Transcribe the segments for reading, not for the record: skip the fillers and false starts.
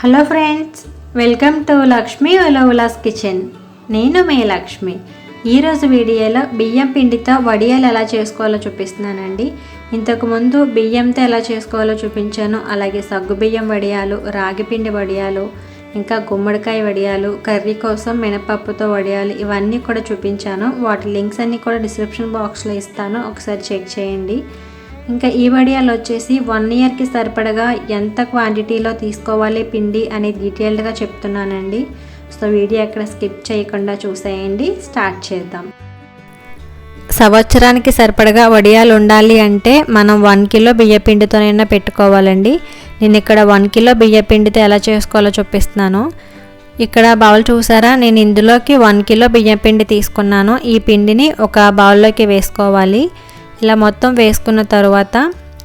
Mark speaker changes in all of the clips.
Speaker 1: Hello friends, welcome to Lakshmi ఒలవులాస్ kitchen. నేను మీ లక్ష్మి. ఈరోజు వీడియోలో బియ్యం పిండితో వడియాలు ఎలా చేసుకోవాలో చూపిస్తున్నానండి. ఇంతకుముందు బియ్యంతో ఎలా చేసుకోవాలో చూపించాను. అలాగే సగ్గుబియ్యం వడియాలు, రాగి పిండి వడియాలు, ఇంకా గుమ్మడికాయ వడియాలు, కర్రీ కోసం మినపప్పుతో వడియాలు, ఇవన్నీ కూడా చూపించాను. వాటి లింక్స్ అన్నీ కూడా డిస్క్రిప్షన్ బాక్స్లో ఇస్తాను, ఒకసారి చెక్ చేయండి. ఇంకా ఈ వడియాలు వచ్చేసి 1 ఇయర్కి సరిపడగా ఎంత క్వాంటిటీలో తీసుకోవాలి పిండి అని డీటెయిల్డ్గా చెప్తున్నానండి. సో వీడియో ఎక్కడ స్కిప్ చేయకుండా చూసేయండి. స్టార్ట్ చేద్దాం. సంవత్సరానికి సరిపడగా వడియాలు ఉండాలి అంటే మనం 1 కిలో బియ్య పిండితోనైనా పెట్టుకోవాలండి. నేను ఇక్కడ 1 కిలో బియ్య పిండితో ఎలా చేసుకోవాలో చూపిస్తున్నాను. ఇక్కడ బౌల్ చూసారా, నేను ఇందులోకి 1 కిలో బియ్య పిండి తీసుకున్నాను. ఈ పిండిని ఒక బౌల్లోకి వేసుకోవాలి. ఇలా మొత్తం వేసుకున్న తర్వాత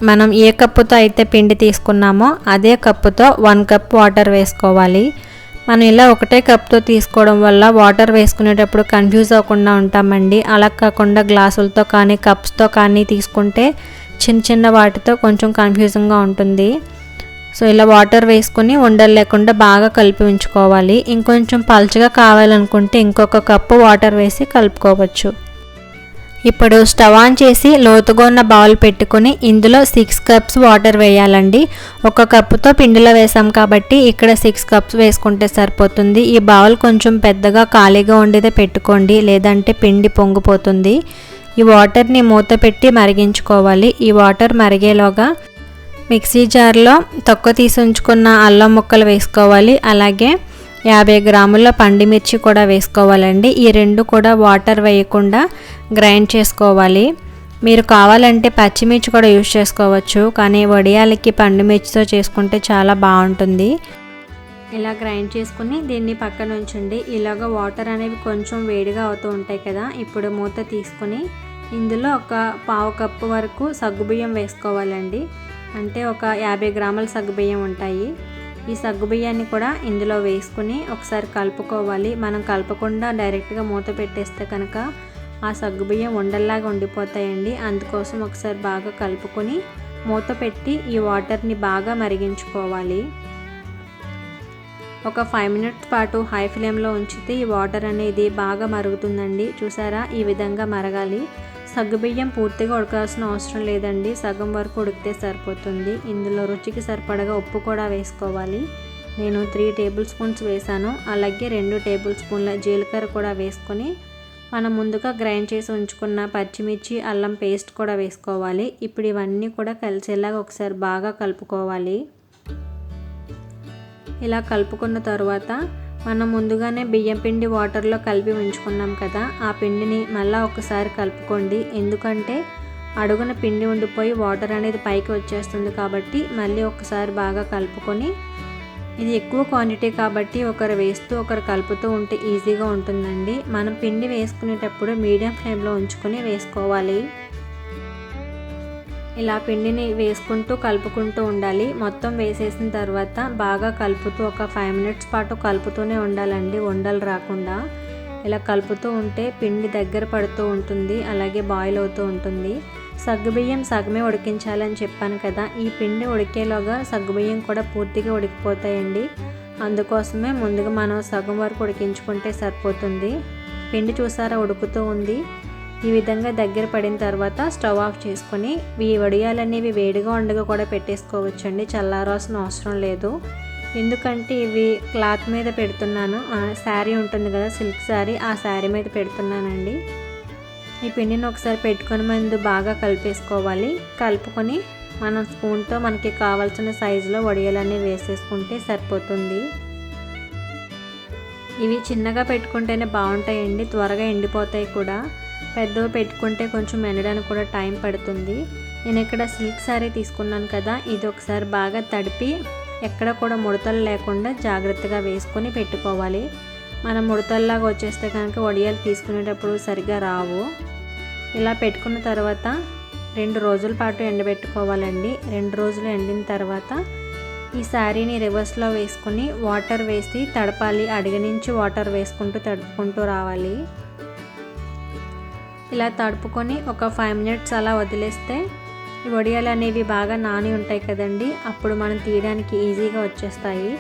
Speaker 1: మనం ఏ కప్పుతో అయితే పిండి తీసుకున్నామో అదే కప్పుతో 1 కప్ వాటర్ వేసుకోవాలి. మనం ఇలా ఒకటే కప్తో తీసుకోవడం వల్ల వాటర్ వేసుకునేటప్పుడు కన్ఫ్యూజ్ అవ్వకుండా ఉంటామండి. అలా కాకుండా గ్లాసులతో కానీ కప్స్తో కానీ తీసుకుంటే చిన్న చిన్న వాటితో కొంచెం కన్ఫ్యూజింగ్గా ఉంటుంది. సో ఇలా వాటర్ వేసుకుని ఉండలు లేకుండా బాగా కలిపి ఉంచుకోవాలి. ఇంకొంచెం పల్చగా కావాలనుకుంటే ఇంకొక కప్పు వాటర్ వేసి కలుపుకోవచ్చు. ఇప్పుడు స్టవ్ ఆన్ చేసి లోతుగా ఉన్న బౌల్ పెట్టుకుని ఇందులో 6 కప్స్ వాటర్ వేయాలండి. 1 కప్పుతో పిండిలో వేసాం కాబట్టి ఇక్కడ 6 కప్స్ వేసుకుంటే సరిపోతుంది. ఈ బౌల్ కొంచెం పెద్దగా ఖాళీగా ఉండేదే పెట్టుకోండి, లేదంటే పిండి పొంగిపోతుంది. ఈ వాటర్ని మూత పెట్టి మరిగించుకోవాలి. ఈ వాటర్ మరిగేలోగా మిక్సీ జార్లో తొక్క తీసి ఉంచుకున్న అల్లం ముక్కలు వేసుకోవాలి. అలాగే 50 గ్రాముల పండుమిర్చి కూడా వేసుకోవాలండి. ఈ రెండు కూడా వాటర్ వేయకుండా గ్రైండ్ చేసుకోవాలి. మీరు కావాలంటే పచ్చిమిర్చి కూడా యూజ్ చేసుకోవచ్చు, కానీ వడియాలకి పండుమిర్చితో చేసుకుంటే చాలా బాగుంటుంది. ఇలా గ్రైండ్ చేసుకుని దీన్ని పక్కన ఉంచండి. ఇలాగ వాటర్ అనేవి కొంచెం వేడిగా అవుతూ ఉంటాయి కదా. ఇప్పుడు మూత తీసుకుని ఇందులో ఒక 1/2 కప్పు వరకు సగ్గుబియ్యం వేసుకోవాలండి. అంటే ఒక 50 గ్రాముల సగ్గుబియ్యం ఉంటాయి. ఈ సగ్గుబియ్యాన్ని కూడా ఇందులో వేసుకుని ఒకసారి కలుపుకోవాలి. మనం కలపకుండా డైరెక్ట్గా మూత పెట్టేస్తే కనుక ఆ సగ్గుబియ్యం ఉండల్లాగా ఉండిపోతాయండి. అందుకోసం ఒకసారి బాగా కలుపుకొని మూత పెట్టి ఈ వాటర్ని బాగా మరిగించుకోవాలి. ఒక 5 మినిట్స్ పాటు హై ఫ్లేమ్లో ఉంచితే ఈ వాటర్ అనేది బాగా మరుగుతుందండి. చూసారా, ఈ విధంగా మరగాలి. సగ్గుబియ్యం పూర్తిగా ఉడకాల్సిన అవసరం లేదండి, సగం వరకు ఉడికితే సరిపోతుంది. ఇందులో రుచికి సరిపడగా ఉప్పు కూడా వేసుకోవాలి. నేను 3 టేబుల్ స్పూన్స్ వేసాను. అలాగే 2 టేబుల్ స్పూన్ల జీలకర్ర కూడా వేసుకొని మనం ముందుగా గ్రైండ్ చేసి ఉంచుకున్న పచ్చిమిర్చి, అల్లం పేస్ట్ కూడా వేసుకోవాలి. ఇప్పుడు ఇవన్నీ కూడా కలిసేలాగా ఒకసారి బాగా కలుపుకోవాలి. ఇలా కలుపుకున్న తర్వాత మనం ముందుగానే బియ్యం పిండి వాటర్లో కలిపి ఉంచుకున్నాం కదా, ఆ పిండిని మళ్ళీ ఒకసారి కలుపుకోండి. ఎందుకంటే అడుగున పిండి ఉండిపోయి వాటర్ అనేది పైకి వచ్చేస్తుంది కాబట్టి మళ్ళీ ఒకసారి బాగా కలుపుకొని, ఇది ఎక్కువ క్వాంటిటీ కాబట్టి ఒకరు వేస్తూ ఒకరు కలుపుతూ ఉంటే ఈజీగా ఉంటుందండి. మనం పిండి వేసుకునేటప్పుడు మీడియం ఫ్లేమ్లో ఉంచుకొని వేసుకోవాలి. ఇలా పిండిని వేసుకుంటూ కలుపుకుంటూ ఉండాలి. మొత్తం వేసేసిన తర్వాత బాగా కలుపుతూ ఒక 5 మినిట్స్ పాటు కలుపుతూనే ఉండాలండి, ఉండలు రాకుండా. ఇలా కలుపుతూ ఉంటే పిండి దగ్గర పడుతూ ఉంటుంది, అలాగే బాయిల్ అవుతూ ఉంటుంది. సగ్గుబియ్యం సగమే ఉడికించాలని చెప్పాను కదా, ఈ పిండి ఉడికేలోగా సగ్గుబియ్యం కూడా పూర్తిగా ఉడికిపోతాయండి. అందుకోసమే ముందుగా మనం సగం వరకు ఉడికించుకుంటే సరిపోతుంది. పిండి చూసారా ఉడుకుతూ ఉంది. ఈ విధంగా దగ్గర పడిన తర్వాత స్టవ్ ఆఫ్ చేసుకొని ఈ వడియాలు అనేవి వేడిగా ఉండగా కూడా పెట్టేసుకోవచ్చండి, చల్లారాల్సిన అవసరం లేదు. ఎందుకంటే ఇవి క్లాత్ మీద పెడుతున్నాను, శారీ ఉంటుంది కదా సిల్క్ శారీ, ఆ శారీ మీద పెడుతున్నానండి. ఈ పిండిని ఒకసారి పెట్టుకొని ముందు బాగా కలిపేసుకోవాలి. కలుపుకొని మనం స్పూన్తో మనకి కావాల్సిన సైజులో వడియాలన్నీ వేసేసుకుంటే సరిపోతుంది. ఇవి చిన్నగా పెట్టుకుంటేనే బాగుంటాయండి, త్వరగా ఎండిపోతాయి కూడా. పెద్దవి పెట్టుకుంటే కొంచెం ఎండడానికి కూడా టైం పడుతుంది. నేను ఇక్కడ సిల్క్ శారీ తీసుకున్నాను కదా, ఇది ఒకసారి బాగా తడిపి ఎక్కడ కూడా ముడతలు లేకుండా జాగ్రత్తగా వేసుకొని పెట్టుకోవాలి. మనం ముడతల్లాగా వచ్చేస్తే కనుక వడియాలు తీసుకునేటప్పుడు సరిగ్గా రావు. ఇలా పెట్టుకున్న తర్వాత 2 రోజుల పాటు ఎండబెట్టుకోవాలండి. 2 రోజులు ఎండిన తర్వాత ఈ శారీని రివర్స్లో వేసుకొని వాటర్ వేసి తడపాలి. అడిగి నుంచి వాటర్ వేసుకుంటూ తడుపుకుంటూ రావాలి. ఇలా తడుపుకొని ఒక 5 మినిట్స్ అలా వదిలేస్తే ఈ వడియాలు అనేవి బాగా నాని ఉంటాయి కదండి, అప్పుడు మనం తీయడానికి ఈజీగా వచ్చేస్తాయి.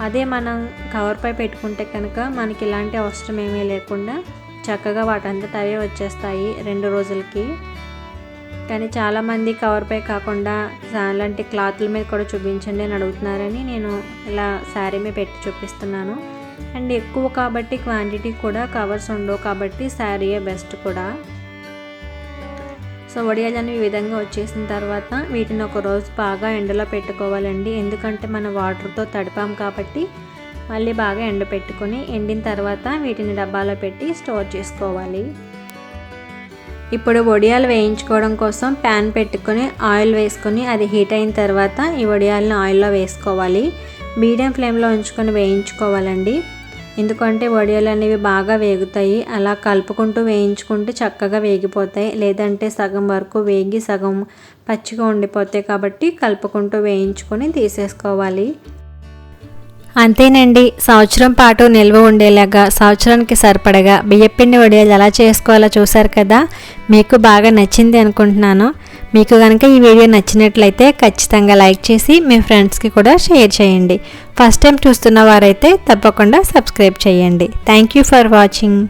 Speaker 1: అదే మనం కవర్పై పెట్టుకుంటే కనుక మనకి ఇలాంటి అవసరం ఏమీ లేకుండా చక్కగా వాటంతట అవే వచ్చేస్తాయి 2 రోజులకి. కానీ చాలామంది కవర్పై కాకుండా అలాంటి క్లాత్ల మీద కూడా చూపించండి అని అడుగుతున్నారని నేను ఇలా శారీ మీద పెట్టి చూపిస్తున్నాను. అండ్ ఎక్కువ కాబట్టి క్వాంటిటీ కూడా కవర్స్ ఉండవు కాబట్టి శారీయే బెస్ట్ కూడా. సో వడియాలు ఈ విధంగా వచ్చేసిన తర్వాత వీటిని ఒక రోజు బాగా ఎండలో పెట్టుకోవాలండి. ఎందుకంటే మనం వాటర్తో తడిపాం కాబట్టి మళ్ళీ బాగా ఎండపెట్టుకొని ఎండిన తర్వాత వీటిని డబ్బాలో పెట్టి స్టోర్ చేసుకోవాలి. ఇప్పుడు వడియాలు వేయించుకోవడం కోసం ప్యాన్ పెట్టుకొని ఆయిల్ వేసుకొని అది హీట్ అయిన తర్వాత ఈ వడియాలను ఆయిల్లో వేసుకోవాలి. మీడియం ఫ్లేమ్లో ఉంచుకొని వేయించుకోవాలండి. ఎందుకంటే వడియాలు అనేవి బాగా వేగుతాయి. అలా కలుపుకుంటూ వేయించుకుంటూ చక్కగా వేగిపోతాయి. లేదంటే సగం వరకు వేగి సగం పచ్చిగా ఉండిపోతాయి కాబట్టి కలుపుకుంటూ వేయించుకొని తీసేసుకోవాలి. అంతేనండి, సంవత్సరం పాటు నిల్వ ఉండేలాగా సంవత్సరానికి సరిపడగా బియ్యపిండి వడియాలు ఎలా చేసుకోవాలో చూసారు కదా. మీకు బాగా నచ్చింది అనుకుంటున్నాను. మీకు కనుక ఈ వీడియో నచ్చినట్లయితే ఖచ్చితంగా లైక్ చేసి మీ ఫ్రెండ్స్కి కూడా షేర్ చేయండి. ఫస్ట్ టైం చూస్తున్న వారైతే తప్పకుండా సబ్స్క్రైబ్ చేయండి. Thank you for watching.